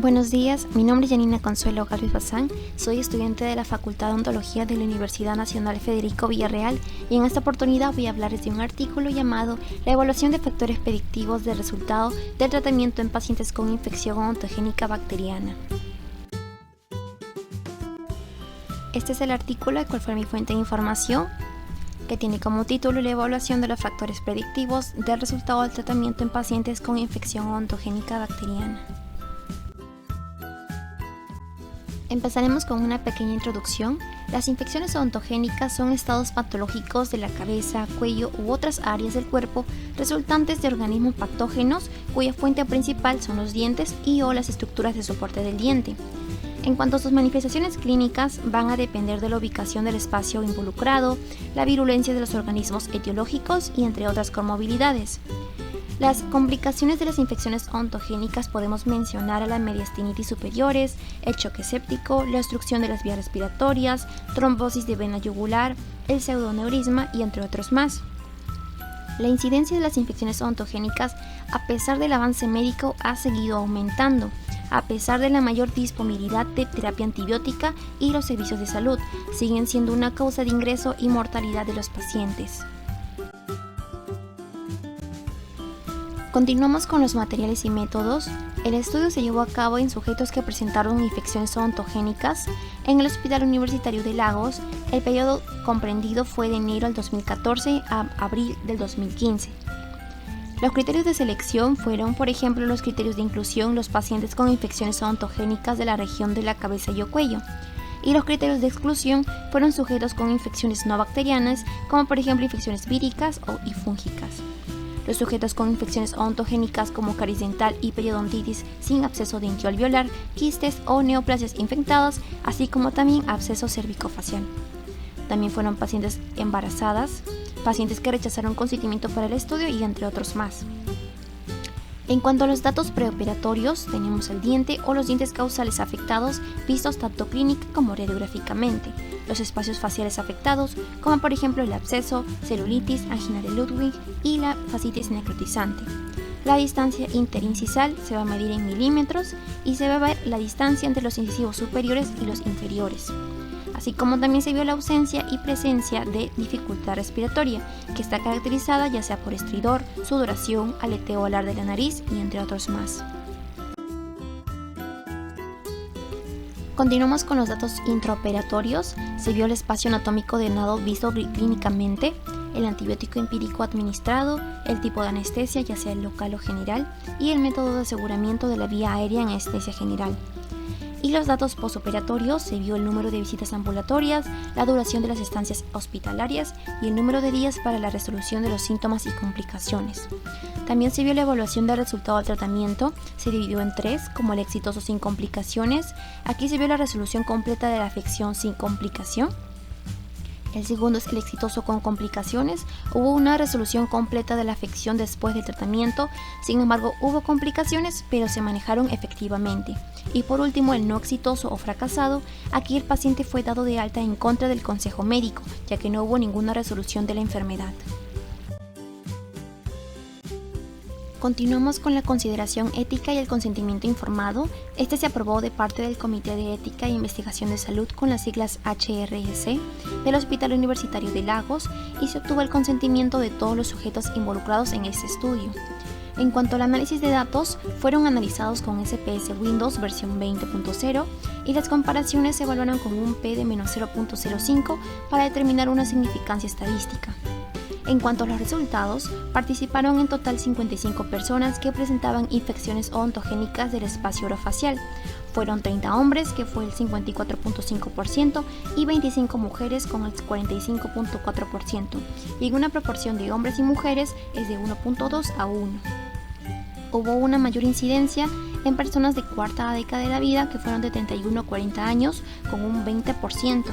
Buenos días, mi nombre es Yanina Consuelo Galvez Bazán, soy estudiante de la Facultad de Odontología de la Universidad Nacional Federico Villarreal y en esta oportunidad voy a hablarles de un artículo llamado La evaluación de factores predictivos del resultado del tratamiento en pacientes con infección odontogénica bacteriana. Este es el artículo, el cual fue mi fuente de información, que tiene como título La evaluación de los factores predictivos del resultado del tratamiento en pacientes con infección odontogénica bacteriana. Empezaremos con una pequeña introducción. Las infecciones odontogénicas son estados patológicos de la cabeza, cuello u otras áreas del cuerpo resultantes de organismos patógenos cuya fuente principal son los dientes y/o las estructuras de soporte del diente. En cuanto a sus manifestaciones clínicas, van a depender de la ubicación del espacio involucrado, la virulencia de los organismos etiológicos y entre otras comorbilidades. Las complicaciones de las infecciones odontogénicas podemos mencionar a la mediastinitis superiores, el choque séptico, la obstrucción de las vías respiratorias, trombosis de vena yugular, el pseudoneurisma y entre otros más. La incidencia de las infecciones odontogénicas, a pesar del avance médico, ha seguido aumentando, a pesar de la mayor disponibilidad de terapia antibiótica y los servicios de salud, siguen siendo una causa de ingreso y mortalidad de los pacientes. Continuamos con los materiales y métodos. El estudio se llevó a cabo en sujetos que presentaron infecciones odontogénicas en el Hospital Universitario de Lagos. El periodo comprendido fue de enero del 2014 a abril del 2015. Los criterios de selección fueron, por ejemplo, los criterios de inclusión, los pacientes con infecciones odontogénicas de la región de la cabeza y o cuello. Y los criterios de exclusión fueron sujetos con infecciones no bacterianas, como por ejemplo infecciones víricas y fúngicas. Los sujetos con infecciones odontogénicas como caries dental y periodontitis sin absceso dentioalveolar, quistes o neoplasias infectadas, así como también absceso cervicofacial. También fueron pacientes embarazadas, pacientes que rechazaron consentimiento para el estudio y entre otros más. En cuanto a los datos preoperatorios, tenemos el diente o los dientes causales afectados vistos tanto clínica como radiográficamente, los espacios faciales afectados, como por ejemplo el absceso, celulitis, angina de Ludwig y la fascitis necrotizante. La distancia interincisal se va a medir en milímetros y se va a ver la distancia entre los incisivos superiores y los inferiores. Así como también se vio la ausencia y presencia de dificultad respiratoria, que está caracterizada ya sea por estridor, sudoración, aleteo alar de la nariz y entre otros más. Continuamos con los datos intraoperatorios. Se vio el espacio anatómico del nado visto clínicamente, el antibiótico empírico administrado, el tipo de anestesia, ya sea local o general, y el método de aseguramiento de la vía aérea en anestesia general. Y los datos postoperatorios, se vio el número de visitas ambulatorias, la duración de las estancias hospitalarias y el número de días para la resolución de los síntomas y complicaciones. También se vio la evaluación del resultado del tratamiento, se dividió en 3, como el exitoso sin complicaciones. Aquí se vio la resolución completa de la afección sin complicación. El segundo es el exitoso con complicaciones. Hubo una resolución completa de la afección después del tratamiento, sin embargo hubo complicaciones, pero se manejaron efectivamente. Y por último, el no exitoso o fracasado. Aquí el paciente fue dado de alta en contra del consejo médico, ya que no hubo ninguna resolución de la enfermedad. Continuamos con la consideración ética y el consentimiento informado. Este se aprobó de parte del Comité de Ética e Investigación de Salud con las siglas HRS del Hospital Universitario de Lagos y se obtuvo el consentimiento de todos los sujetos involucrados en este estudio. En cuanto al análisis de datos, fueron analizados con SPS Windows versión 20.0 y las comparaciones se evaluaron con un P de menos 0.05 para determinar una significancia estadística. En cuanto a los resultados, participaron en total 55 personas que presentaban infecciones odontogénicas del espacio orofacial. Fueron 30 hombres, que fue el 54.5%, y 25 mujeres con el 45.4%, y en una proporción de hombres y mujeres es de 1.2 a 1. Hubo una mayor incidencia en personas de cuarta década de la vida, que fueron de 31 a 40 años, con un 20%.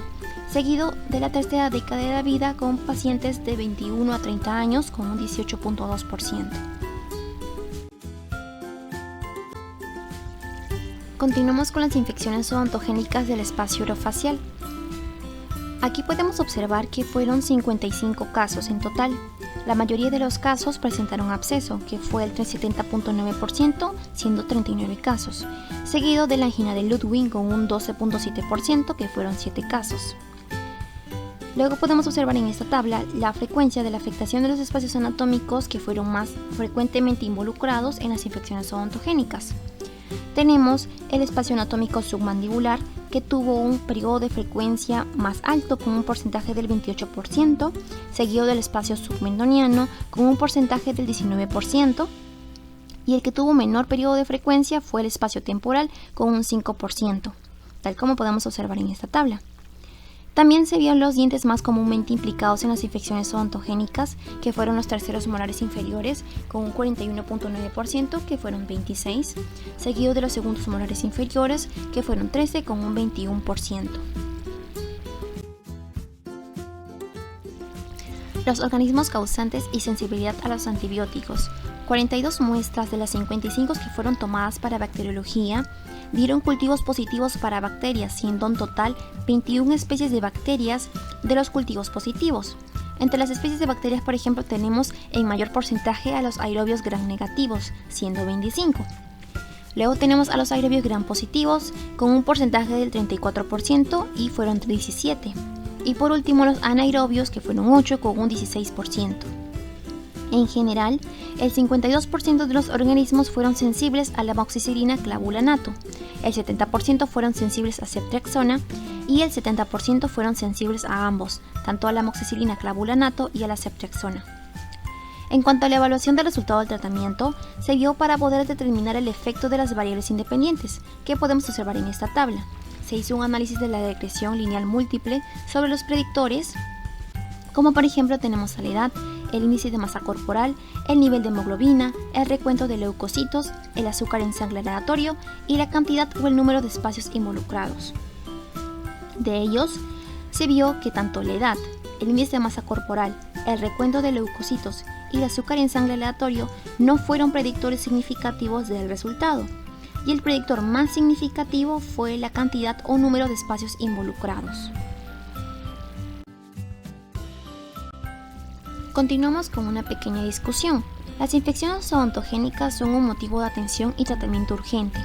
Seguido de la tercera década de la vida con pacientes de 21 a 30 años con un 18.2%. Continuamos con las infecciones odontogénicas del espacio orofacial. Aquí podemos observar que fueron 55 casos en total. La mayoría de los casos presentaron absceso, que fue el 70.9%, siendo 39 casos, seguido de la angina de Ludwig con un 12.7%, que fueron 7 casos. Luego podemos observar en esta tabla la frecuencia de la afectación de los espacios anatómicos que fueron más frecuentemente involucrados en las infecciones odontogénicas. Tenemos el espacio anatómico submandibular, que tuvo un periodo de frecuencia más alto con un porcentaje del 28%, seguido del espacio submendoniano con un porcentaje del 19%, y el que tuvo menor periodo de frecuencia fue el espacio temporal con un 5%, tal como podemos observar en esta tabla. También se vieron los dientes más comúnmente implicados en las infecciones odontogénicas, que fueron los terceros molares inferiores, con un 41.9%, que fueron 26, seguido de los segundos molares inferiores, que fueron 13, con un 21%. Los organismos causantes y sensibilidad a los antibióticos. 42 muestras de las 55 que fueron tomadas para bacteriología dieron cultivos positivos para bacterias, siendo en total 21 especies de bacterias de los cultivos positivos. Entre las especies de bacterias, por ejemplo, tenemos en mayor porcentaje a los aerobios gram negativos, siendo 25. Luego tenemos a los aerobios gram positivos con un porcentaje del 34% y fueron 17. Y por último los anaerobios, que fueron 8 con un 16%. En general, el 52% de los organismos fueron sensibles a la amoxicilina clavulanato, el 70% fueron sensibles a ceftriaxona y el 70% fueron sensibles a ambos, tanto a la amoxicilina clavulanato y a la ceftriaxona. En cuanto a la evaluación del resultado del tratamiento, se vio para poder determinar el efecto de las variables independientes, que podemos observar en esta tabla. Se hizo un análisis de la regresión lineal múltiple sobre los predictores, como por ejemplo tenemos a la edad, el índice de masa corporal, el nivel de hemoglobina, el recuento de leucocitos, el azúcar en sangre aleatorio y la cantidad o el número de espacios involucrados. De ellos, se vio que tanto la edad, el índice de masa corporal, el recuento de leucocitos y el azúcar en sangre aleatorio no fueron predictores significativos del resultado, y el predictor más significativo fue la cantidad o número de espacios involucrados. Continuamos con una pequeña discusión. Las infecciones odontogénicas son un motivo de atención y tratamiento urgente.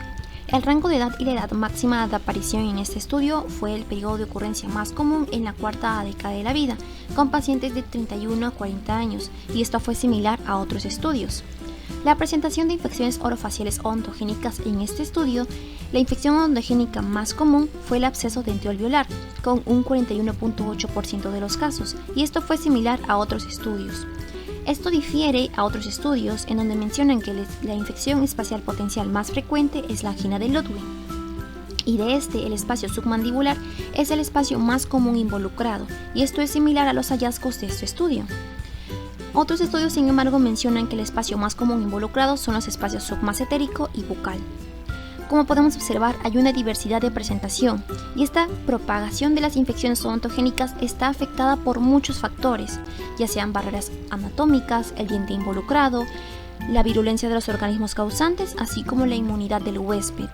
El rango de edad y la edad máxima de aparición en este estudio fue el periodo de ocurrencia más común en la cuarta década de la vida, con pacientes de 31 a 40 años, y esto fue similar a otros estudios. La presentación de infecciones orofaciales odontogénicas en este estudio, la infección odontogénica más común fue el absceso dentoalveolar, con un 41.8% de los casos, y esto fue similar a otros estudios. Esto difiere a otros estudios en donde mencionan que la infección espacial potencial más frecuente es la angina de Ludwig, y de este el espacio submandibular es el espacio más común involucrado, y esto es similar a los hallazgos de este estudio. Otros estudios, sin embargo, mencionan que el espacio más común involucrado son los espacios submasentérico y bucal. Como podemos observar, hay una diversidad de presentación, y esta propagación de las infecciones odontogénicas está afectada por muchos factores, ya sean barreras anatómicas, el diente involucrado, la virulencia de los organismos causantes, así como la inmunidad del huésped.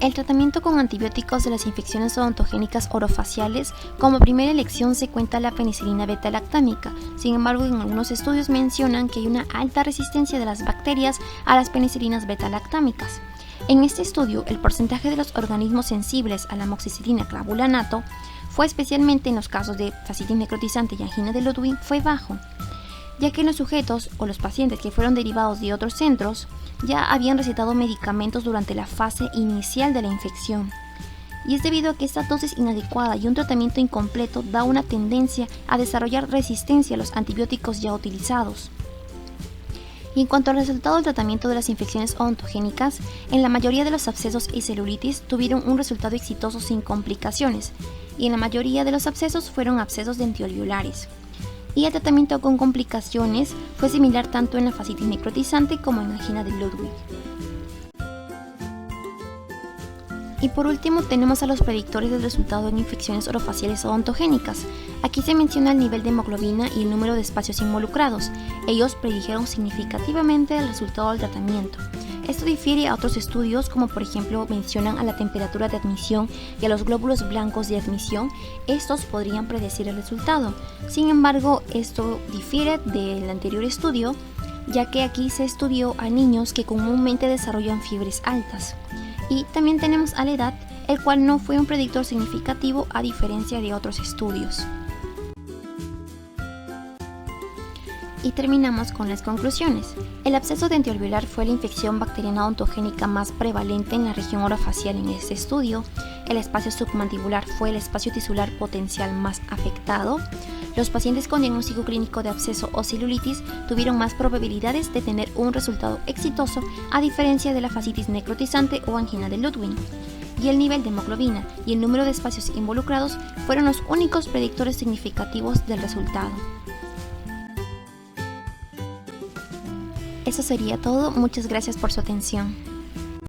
El tratamiento con antibióticos de las infecciones odontogénicas orofaciales, como primera elección se cuenta la penicilina beta-lactámica. Sin embargo, en algunos estudios mencionan que hay una alta resistencia de las bacterias a las penicilinas beta-lactámicas. En este estudio, el porcentaje de los organismos sensibles a la amoxicilina clavulanato fue especialmente en los casos de fascitis necrotizante y angina de Ludwig fue bajo, ya que los sujetos o los pacientes que fueron derivados de otros centros ya habían recetado medicamentos durante la fase inicial de la infección. Y es debido a que esta dosis inadecuada y un tratamiento incompleto da una tendencia a desarrollar resistencia a los antibióticos ya utilizados. Y en cuanto al resultado del tratamiento de las infecciones odontogénicas, en la mayoría de los abscesos y celulitis tuvieron un resultado exitoso sin complicaciones, y en la mayoría de los abscesos fueron abscesos dentoalveolares. Y el tratamiento con complicaciones fue similar tanto en la fascitis necrotizante como en la angina de Ludwig. Y por último tenemos a los predictores del resultado en infecciones orofaciales odontogénicas. Aquí se menciona el nivel de hemoglobina y el número de espacios involucrados. Ellos predijeron significativamente el resultado del tratamiento. Esto difiere a otros estudios, como por ejemplo mencionan a la temperatura de admisión y a los glóbulos blancos de admisión. Estos podrían predecir el resultado. Sin embargo, esto difiere del anterior estudio, ya que aquí se estudió a niños que comúnmente desarrollan fiebres altas. Y también tenemos a la edad, el cual no fue un predictor significativo a diferencia de otros estudios. Y terminamos con las conclusiones. El absceso denteoalveolar fue la infección bacteriana odontogénica más prevalente en la región orofacial en este estudio. El espacio submandibular fue el espacio tisular potencial más afectado. Los pacientes con diagnóstico clínico de absceso o celulitis tuvieron más probabilidades de tener un resultado exitoso, a diferencia de la fascitis necrotizante o angina de Ludwig. Y el nivel de hemoglobina y el número de espacios involucrados fueron los únicos predictores significativos del resultado. Eso sería todo, muchas gracias por su atención.